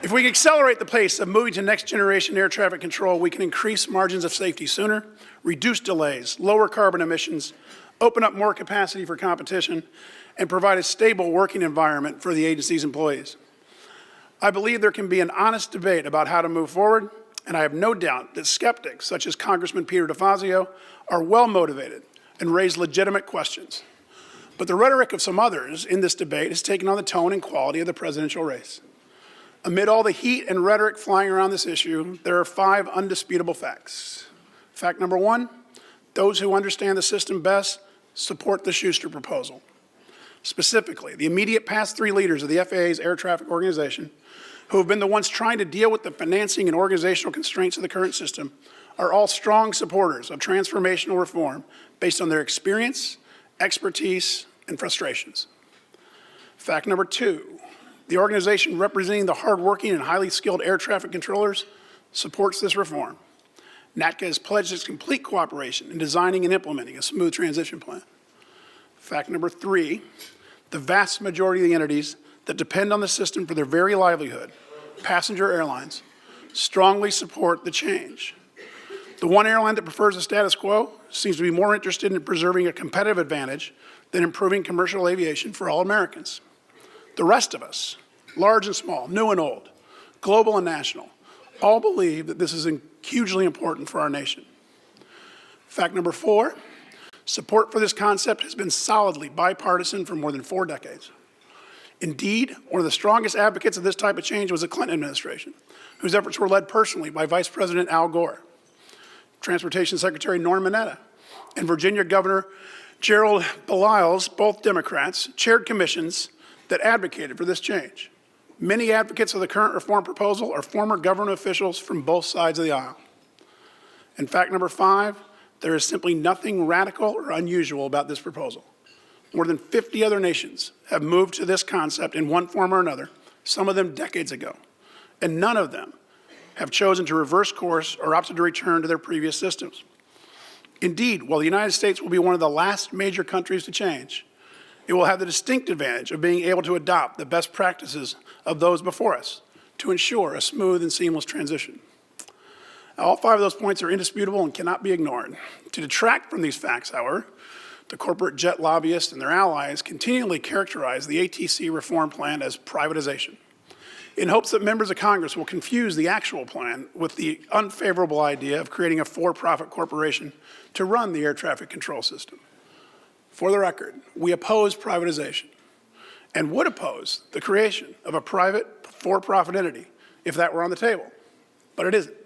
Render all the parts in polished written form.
If we accelerate the pace of moving to next-generation air traffic control, we can increase margins of safety sooner, reduce delays, lower carbon emissions, open up more capacity for competition, and provide a stable working environment for the agency's employees. I believe there can be an honest debate about how to move forward, and I have no doubt that skeptics, such as Congressman Peter DeFazio, are well-motivated and raise legitimate questions. But the rhetoric of some others in this debate has taken on the tone and quality of the presidential race. Amid all the heat and rhetoric flying around this issue, there are 5 undisputable facts. Fact number 1, those who understand the system best support the Schuster proposal. Specifically, the immediate past 3 leaders of the FAA's air traffic organization, who have been the ones trying to deal with the financing and organizational constraints of the current system, are all strong supporters of transformational reform based on their experience, expertise, and frustrations. Fact number 2, the organization representing the hardworking and highly skilled air traffic controllers supports this reform. NATCA has pledged its complete cooperation in designing and implementing a smooth transition plan. Fact number 3, the vast majority of the entities that depend on the system for their very livelihood, passenger airlines, strongly support the change. The one airline that prefers the status quo seems to be more interested in preserving a competitive advantage than improving commercial aviation for all Americans. The rest of us, large and small, new and old, global and national, all believe that this is hugely important for our nation. Fact number 4, support for this concept has been solidly bipartisan for more than 4 decades. Indeed, one of the strongest advocates of this type of change was the Clinton administration, whose efforts were led personally by Vice President Al Gore, Transportation Secretary Norm Mineta, and Virginia Governor Gerald Baliles, both Democrats, chaired commissions that advocated for this change. Many advocates of the current reform proposal are former government officials from both sides of the aisle. And fact number 5, there is simply nothing radical or unusual about this proposal. More than 50 other nations have moved to this concept in one form or another, some of them decades ago, and none of them have chosen to reverse course or opted to return to their previous systems. Indeed, while the United States will be one of the last major countries to change, it will have the distinct advantage of being able to adopt the best practices of those before us to ensure a smooth and seamless transition. Now, all 5 of those points are indisputable and cannot be ignored. To detract from these facts, however, the corporate jet lobbyists and their allies continually characterize the ATC reform plan as privatization, in hopes that members of Congress will confuse the actual plan with the unfavorable idea of creating a for-profit corporation to run the air traffic control system. For the record, we oppose privatization and would oppose the creation of a private for-profit entity if that were on the table, but it isn't.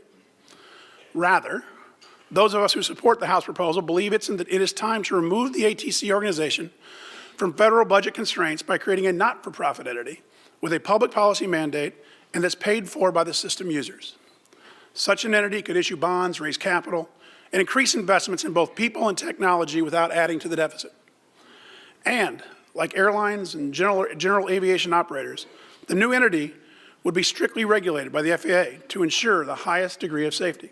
Rather, those of us who support the House proposal believe it is time to remove the ATC organization from federal budget constraints by creating a not-for-profit entity with a public policy mandate and that's paid for by the system users. Such an entity could issue bonds, raise capital, and increase investments in both people and technology without adding to the deficit. And, like airlines and general aviation operators, the new entity would be strictly regulated by the FAA to ensure the highest degree of safety.